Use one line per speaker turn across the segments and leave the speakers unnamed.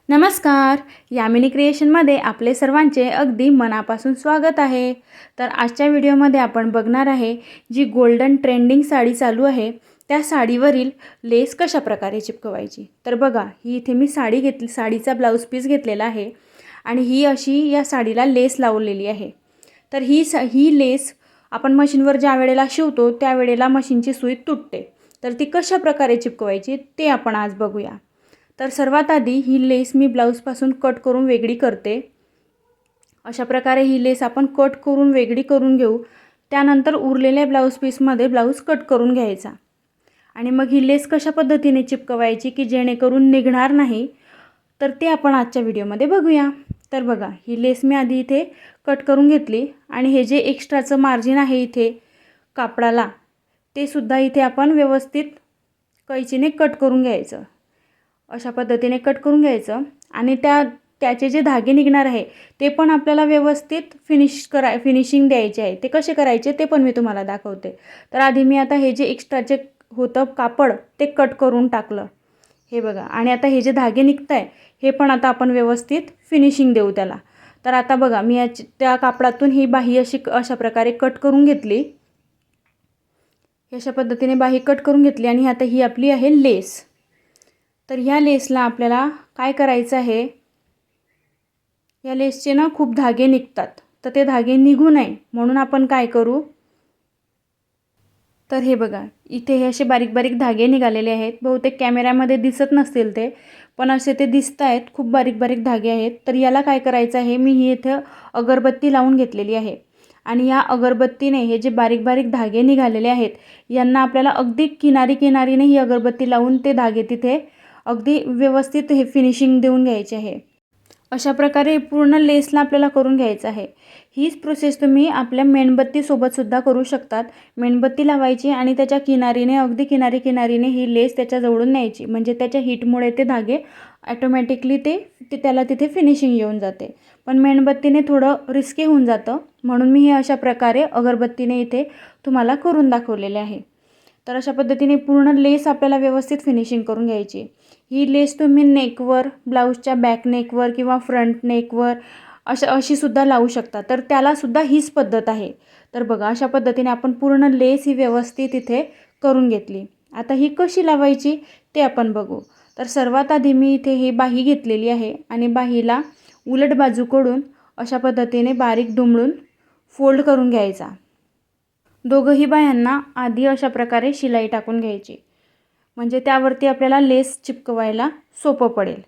नमस्कार. यामिनी क्रिएशनमध्ये आपले सर्वांचे अगदी मनापासून स्वागत आहे. तर आजच्या व्हिडिओमध्ये आपण बघणार आहे जी गोल्डन ट्रेंडिंग साडी चालू आहे त्या साडीवरील लेस कशा प्रकारे चिपकवायची. तर बघा, ही इथे मी साडीचा ब्लाऊज पीस घेतलेला आहे आणि ही अशी या साडीला लेस लावलेली आहे. तर ही लेस आपण मशीनवर ज्या वेळेला शिवतो त्यावेळेला मशीनची सुई तुटते. तर ती कशा प्रकारे चिपकवायची ते आपण आज बघूया. तर सर्वात आधी ही लेस मी ब्लाऊजपासून कट करून वेगळी करते. अशा प्रकारे ही लेस आपण कट करून वेगळी करून घेऊ. त्यानंतर उरलेल्या ब्लाऊज पीसमध्ये ब्लाऊज कट करून घ्यायचा आणि मग ही लेस कशा पद्धतीने चिपकवायची की जेणेकरून निघणार नाही, तर ते आपण आजच्या व्हिडिओमध्ये बघूया. तर बघा, ही लेस मी आधी इथे कट करून घेतली आणि हे जे एक्स्ट्राचं मार्जिन आहे इथे कापडाला ते सुद्धा इथे आपण व्यवस्थित कैचीने कट करून घ्यायचं. अशा पद्धतीने कट करून घ्यायचं आणि त्याचे जे धागे निघणार आहे ते पण आपल्याला व्यवस्थित फिनिशिंग द्यायचे आहे. ते कसे करायचे ते पण मी तुम्हाला दाखवते. तर आधी मी आता हे जे एक्स्ट्राचे होतं कापड ते कट करून टाकलं, हे बघा. आणि आता हे जे धागे निघत आहे हे पण आता आपण व्यवस्थित फिनिशिंग देऊ त्याला. तर आता बघा, मी त्या कापडातून ही बाही अशा प्रकारे कट करून घेतली. अशा पद्धतीने बाही कट करून घेतली आणि आता ही आपली आहे लेस. तर ह्या लेसला आपल्याला काय करायचं आहे, या लेसचे ना खूप धागे निघतात. तर ते धागे निघू नये म्हणून आपण काय करू, तर हे बघा, इथे हे असे बारीक बारीक धागे निघालेले आहेत. बहुतेक कॅमेऱ्यामध्ये दिसत नसतील ते, पण असे ते दिसत आहेत. खूप बारीक बारीक धागे आहेत. तर याला काय करायचं आहे, मी ही इथे अगरबत्ती लावून घेतलेली आहे आणि या अगरबत्तीने हे जे बारीक बारीक धागे निघालेले आहेत यांना आपल्याला अगदी किनारीने ही अगरबत्ती लावून ते धागे तिथे अगदी व्यवस्थित हे फिनिशिंग देऊन घ्यायचे आहे. अशा प्रकारे पूर्ण लेसला आपल्याला करून घ्यायचं आहे. हीच प्रोसेस तुम्ही आपल्या मेणबत्तीसोबतसुद्धा करू शकतात. मेणबत्ती लावायची आणि त्याच्या किनारीने अगदी किनारीने ही लेस त्याच्या जवळून न्यायची. म्हणजे त्याच्या हीटमुळे ते धागे ॲटोमॅटिकली त्याला तिथे फिनिशिंग येऊन जाते. पण मेणबत्तीने थोडं रिस्की होऊन जातं, म्हणून मी हे अशा प्रकारे अगरबत्तीने इथे तुम्हाला करून दाखवलेले आहे. तर अशा पद्धतीने पूर्ण लेस आपल्याला व्यवस्थित फिनिशिंग करून घ्यायची. ही लेस तुम्ही नेकवर, ब्लाऊजच्या बॅक नेकवर किंवा फ्रंट नेकवर अशीसुद्धा लावू शकता. तर त्यालासुद्धा हीच पद्धत आहे. तर बघा, अशा पद्धतीने आपण पूर्ण लेस ही व्यवस्थित इथे करून घेतली. आता ही कशी लावायची ते आपण बघू. तर सर्वात आधी मी इथे ही बाही घेतलेली आहे आणि बाहीला उलट बाजूकडून अशा पद्धतीने बारीक दुमडून फोल्ड करून घ्यायचा. दोघंही बाह्यांना आधी अशा प्रकारे शिलाई टाकून घ्यायची, म्हणजे त्यावरती आपल्याला लेस चिपकवायला सोपं पडेल,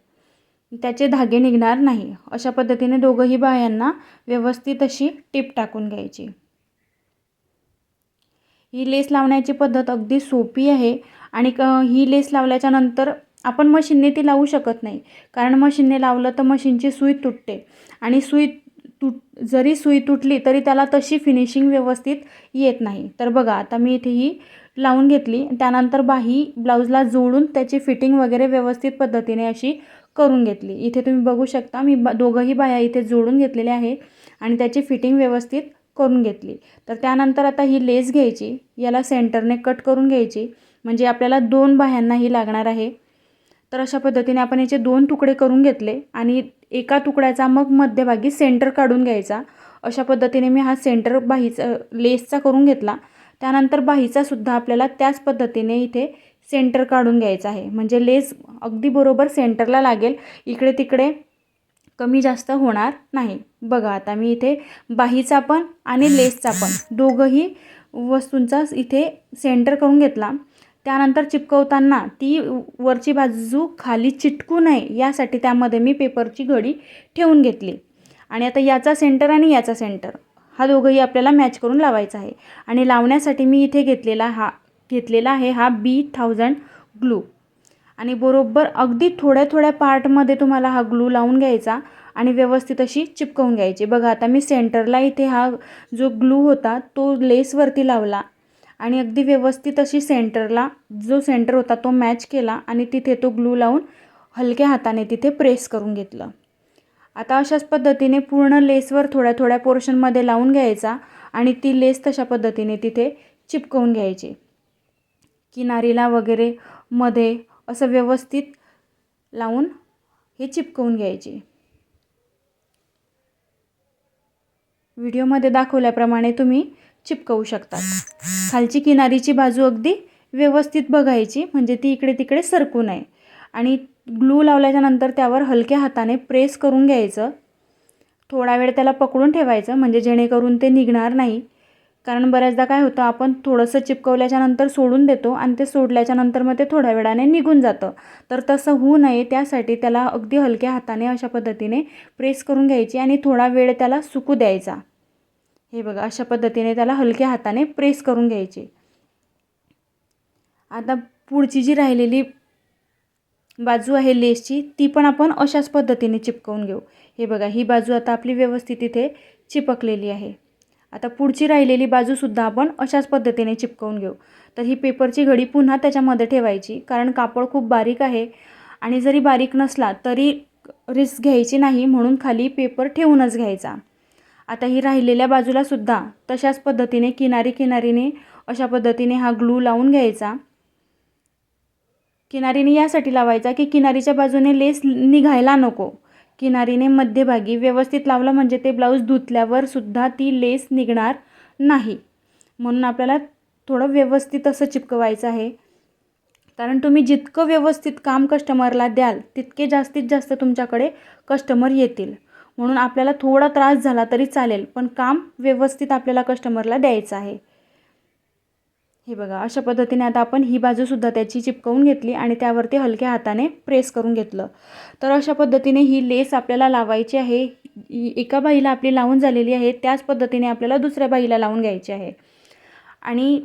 त्याचे धागे निघणार नाही. अशा पद्धतीने दोघंही बाह्यांना व्यवस्थित अशी टिप टाकून घ्यायची. ही लेस लावण्याची पद्धत अगदी सोपी आहे आणि ही लेस लावल्याच्या नंतर आपण मशीनने ती लावू शकत नाही, कारण मशीनने लावलं तर मशीनची सुई तुटते आणि जरी सुई तुटली तरी त्याला तशी फिनिशिंग व्यवस्थित येत नाही. तर बघा, आता मी इथे ही लावून घेतली. त्यानंतर बाही ब्लाऊजला जोडून त्याची फिटिंग वगैरे व्यवस्थित पद्धतीने अशी करून घेतली. इथे तुम्ही बघू शकता, मी दोघंही बाह्या इथे जोडून घेतलेल्या आहे आणि त्याची फिटिंग व्यवस्थित करून घेतली. तर त्यानंतर आता ही लेस घ्यायची, याला सेंटरने कट करून घ्यायची, म्हणजे आपल्याला 2 बाह्यांनाही लागणार आहे. तर अशा पद्धतीने आपण याचे 2 तुकडे करून घेतले आणि एका तुकड्याचा मग मध्यभागी सेंटर काढून घ्यायचा. अशा पद्धतीने मी हा सेंटर बाहीचा लेसचा करून घेतला. त्यानंतर बाहीचा सुद्धा आपल्याला त्याच पद्धतीने इथे सेंटर काढून घ्यायचा आहे, म्हणजे लेस अगदी बरोबर सेंटरला लागेल, इकडे तिकडे कमी जास्त होणार नाही. बघा, आता मी इथे बाहीचा पण आणि लेसचा पण दोघंही वस्तूंचा इथे सेंटर करून घेतला. त्यानंतर चिपकवताना ती वरची बाजू खाली चिटकू नये यासाठी त्यामध्ये मी पेपरची घडी ठेवून घेतली. आणि आता याचा सेंटर आणि याचा सेंटर हा दोघंही आपल्याला मॅच करून लावायचा आहे. आणि लावण्यासाठी मी इथे घेतलेला आहे हा B1000 ग्लू. आणि बरोबर अगदी थोड्या पार्टमध्ये तुम्हाला हा ग्लू लावून घ्यायचा आणि व्यवस्थित अशी चिपकवून घ्यायची. बघा, आता मी सेंटरला इथे हा जो ग्लू होता तो लेसवरती लावला आणि अगदी व्यवस्थित अशी सेंटरला जो सेंटर होता तो मॅच केला आणि तिथे तो ग्लू लावून हलक्या हाताने तिथे प्रेस करून घेतलं. आता अशाच पद्धतीने पूर्ण लेसवर थोड्या पोर्शनमध्ये लावून घ्यायचा आणि ती लेस तशा पद्धतीने तिथे चिपकवून घ्यायची. किनारीला वगैरे मध्ये असं व्यवस्थित लावून हे चिपकवून घ्यायचे. व्हिडिओमध्ये दाखवल्याप्रमाणे तुम्ही चिपकवू शकता. खालची किनारीची बाजू अगदी व्यवस्थित बघायची, म्हणजे ती इकडे तिकडे सरकू नये. आणि ग्लू लावल्याच्या नंतर त्यावर हलक्या हाताने प्रेस करून घ्यायचं. थोडा वेळ त्याला पकडून ठेवायचं, म्हणजे जेणेकरून ते निघणार नाही. कारण बऱ्याचदा काय होतं, आपण थोडंसं चिपकवल्याच्या नंतर सोडून देतो आणि ते सोडल्याच्या नंतर मग ते थोड्या वेळाने निघून जातं. तर तसं होऊ नये त्यासाठी त्याला अगदी हलक्या हाताने अशा पद्धतीने प्रेस करून घ्यायची आणि थोडा वेळ त्याला सुकू द्यायचा. हे बघा, अशा पद्धतीने त्याला हलक्या हाताने प्रेस करून घ्यायचे. आता पुढची जी राहिलेली बाजू आहे लेसची, ती पण आपण अशाच पद्धतीने चिपकवून घेऊ. हे बघा, ही बाजू आता आपली व्यवस्थित इथे चिपकलेली आहे. आता पुढची राहिलेली बाजूसुद्धा आपण अशाच पद्धतीने चिपकवून घेऊ. तर ही पेपरची घडी पुन्हा त्याच्यामध्ये ठेवायची, कारण कापड खूप बारीक आहे आणि जरी बारीक नसला तरी रिस्क घ्यायची नाही, म्हणून खाली पेपर ठेवूनच घ्यायचा. आता ही राहिलेल्या बाजूलासुद्धा तशाच पद्धतीने किनारीने अशा पद्धतीने हा ग्लू लावून घ्यायचा. किनारीने यासाठी लावायचा की किनारीच्या बाजूने लेस निघायला नको. किनारीने मध्यभागी व्यवस्थित लावलं म्हणजे ते ब्लाऊज धुतल्यावर सुद्धा ती लेस निघणार नाही. म्हणून आपल्याला थोडं व्यवस्थित असं चिपकवायचं आहे. कारण तुम्ही जितकं व्यवस्थित काम कस्टमरला द्याल तितके जास्तीत जास्त तुमच्याकडे कस्टमर येतील. म्हणून आपल्याला थोडा त्रास झाला तरी चालेल, पण काम व्यवस्थित आपल्याला कस्टमरला द्यायचं आहे. हे बघा, अशा पद्धतीने आता आपण ही बाजूसुद्धा त्याची चिपकवून घेतली आणि त्यावरती हलक्या हाताने प्रेस करून घेतलं. तर अशा पद्धतीने ही लेस आपल्याला लावायची आहे. एका बाहीला आपली लावून झालेली आहे, त्याच पद्धतीने आपल्याला दुसऱ्या बाहीला लावून घ्यायची आहे. आणि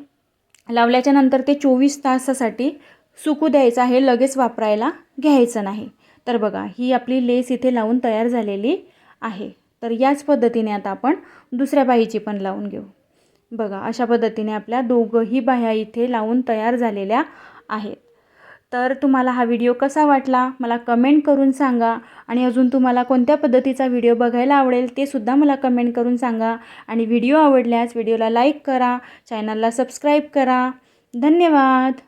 लावल्याच्या नंतर ते 24 तासासाठी सुकू द्यायचं आहे, लगेच वापरायला घ्यायचं नाही. तर बघा, ही आपली लेस इथे लावून तयार झालेली आहे. तर याच पद्धतीने आता आपण दुसऱ्या बाहीची पण लावून घेऊ. बघा, अशा पद्धतीने आपल्या दोघंही बाह्या इथे लावून तयार झालेल्या आहेत. तर तुम्हाला हा व्हिडिओ कसा वाटला मला कमेंट करून सांगा. आणि अजून तुम्हाला कोणत्या पद्धतीचा व्हिडिओ बघायला आवडेल ते सुद्धा मला कमेंट करून सांगा. आणि व्हिडिओ आवडल्यास व्हिडिओला लाईक करा, चॅनलला सबस्क्राईब करा. धन्यवाद.